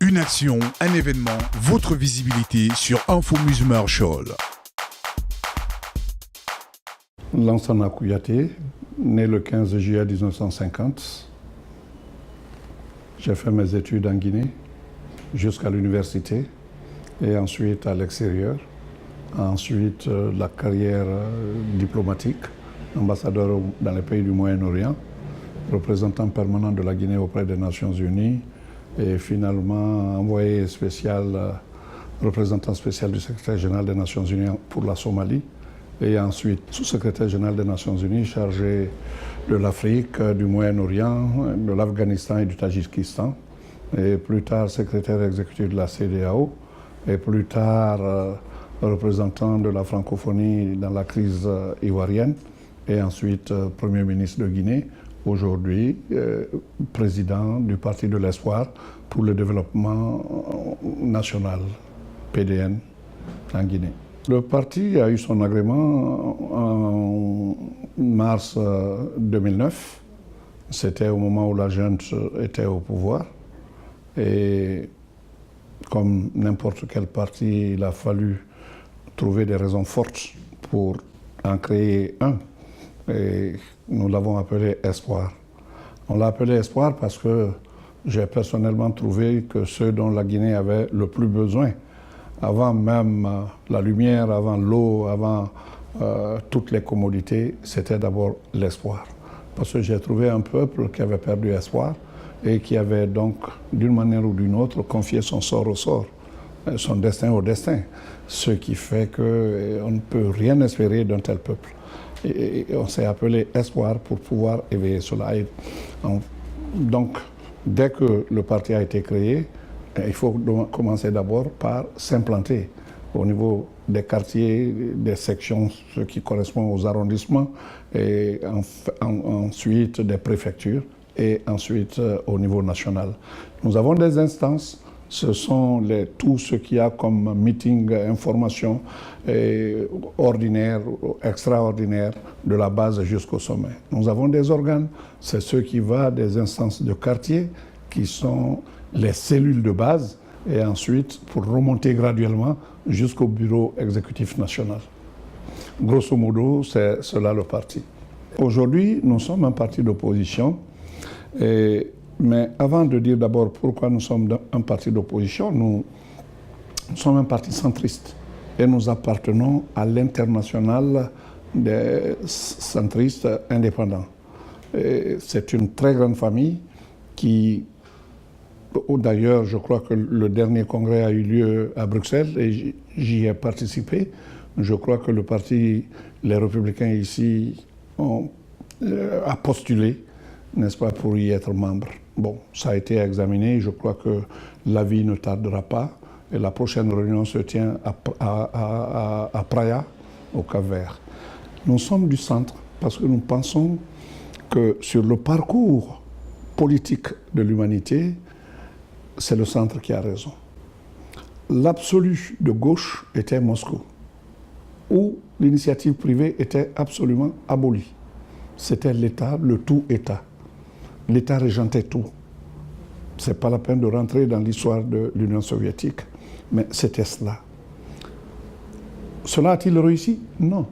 Une action, un événement, votre visibilité sur Info Marshall. Lansana Kouyaté, né le 15 juillet 1950. J'ai fait mes études en Guinée jusqu'à l'université et ensuite à l'extérieur. Ensuite, la carrière diplomatique, ambassadeur dans les pays du Moyen-Orient, représentant permanent de la Guinée auprès des Nations Unies et finalement envoyé spécial, représentant spécial du secrétaire général des Nations Unies pour la Somalie et ensuite sous-secrétaire général des Nations Unies chargé de l'Afrique, du Moyen-Orient, de l'Afghanistan et du Tadjikistan et plus tard secrétaire exécutif de la CEDEAO et plus tard représentant de la francophonie dans la crise ivoirienne et ensuite Premier ministre de Guinée, aujourd'hui président du Parti de l'Espoir pour le développement national, PDN, en Guinée. Le parti a eu son agrément en mars 2009. C'était au moment où la junte était au pouvoir. Et comme n'importe quel parti, il a fallu trouver des raisons fortes pour en créer un. Et nous l'avons appelé Espoir. On l'a appelé Espoir parce que j'ai personnellement trouvé que ce dont la Guinée avait le plus besoin, avant même la lumière, avant l'eau, avant toutes les commodités, c'était d'abord l'espoir. Parce que j'ai trouvé un peuple qui avait perdu espoir et qui avait donc, d'une manière ou d'une autre, confié son sort au sort, son destin au destin. Ce qui fait qu'on ne peut rien espérer d'un tel peuple. Et on s'est appelé Espoir pour pouvoir éveiller cela. Donc, dès que le parti a été créé, il faut commencer d'abord par s'implanter au niveau des quartiers, des sections, ce qui correspond aux arrondissements, et ensuite des préfectures, et ensuite au niveau national. Nous avons des instances. Ce sont tout ce qu'il y a comme meeting, information ordinaire, extraordinaire, de la base jusqu'au sommet. Nous avons des organes, c'est ce qui va des instances de quartier, qui sont les cellules de base, et ensuite pour remonter graduellement jusqu'au bureau exécutif national. Grosso modo, c'est cela le parti. Aujourd'hui, nous sommes un parti d'opposition. Mais avant de dire d'abord pourquoi nous sommes un parti d'opposition, nous sommes un parti centriste et nous appartenons à l'internationale des centristes indépendants. C'est une très grande famille qui, d'ailleurs, je crois que le dernier congrès a eu lieu à Bruxelles et j'y ai participé. Je crois que le parti, les Républicains ici, a postulé, n'est-ce pas, pour y être membre. Bon, ça a été examiné, je crois que l'avis ne tardera pas. Et la prochaine réunion se tient à Praia, au Cap-Vert. Nous sommes du centre parce que nous pensons que sur le parcours politique de l'humanité, c'est le centre qui a raison. L'absolu de gauche était Moscou, où l'initiative privée était absolument abolie. C'était l'État, le tout-État. L'État régentait tout. Ce n'est pas la peine de rentrer dans l'histoire de l'Union soviétique, mais c'était cela. Cela a-t-il réussi? Non.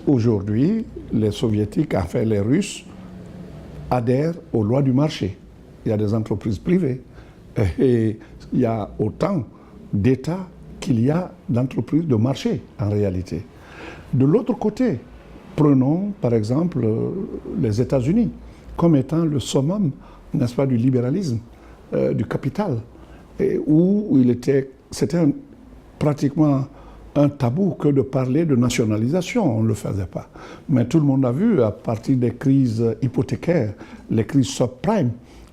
Aujourd'hui, les soviétiques, enfin les Russes, adhèrent aux lois du marché. Il y a des entreprises privées et il y a autant d'États qu'il y a d'entreprises de marché en réalité. De l'autre côté, prenons par exemple les États-Unis comme étant le summum, n'est-ce pas, du libéralisme, du capital, et où c'était pratiquement un tabou que de parler de nationalisation, on ne le faisait pas. Mais tout le monde a vu, à partir des crises hypothécaires, les crises subprimes,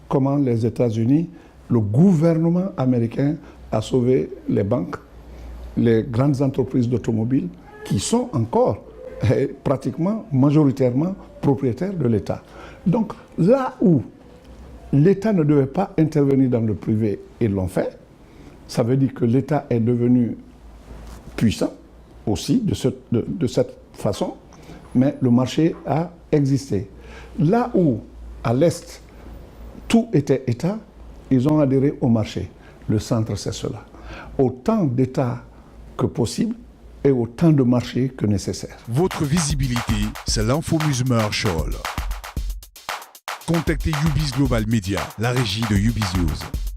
comment les États-Unis, le gouvernement américain a sauvé les banques, les grandes entreprises d'automobiles, qui sont encore pratiquement, majoritairement, propriétaires de l'État. Donc, là où l'État ne devait pas intervenir dans le privé, ils l'ont fait, ça veut dire que l'État est devenu puissant aussi de cette façon, mais le marché a existé. Là où, à l'Est, tout était État, ils ont adhéré au marché. Le centre, c'est cela. Autant d'États que possible et autant de marchés que nécessaire. Votre visibilité, c'est l'Infomusement Show. Contactez UBIS Global Media, la régie de UBIS News.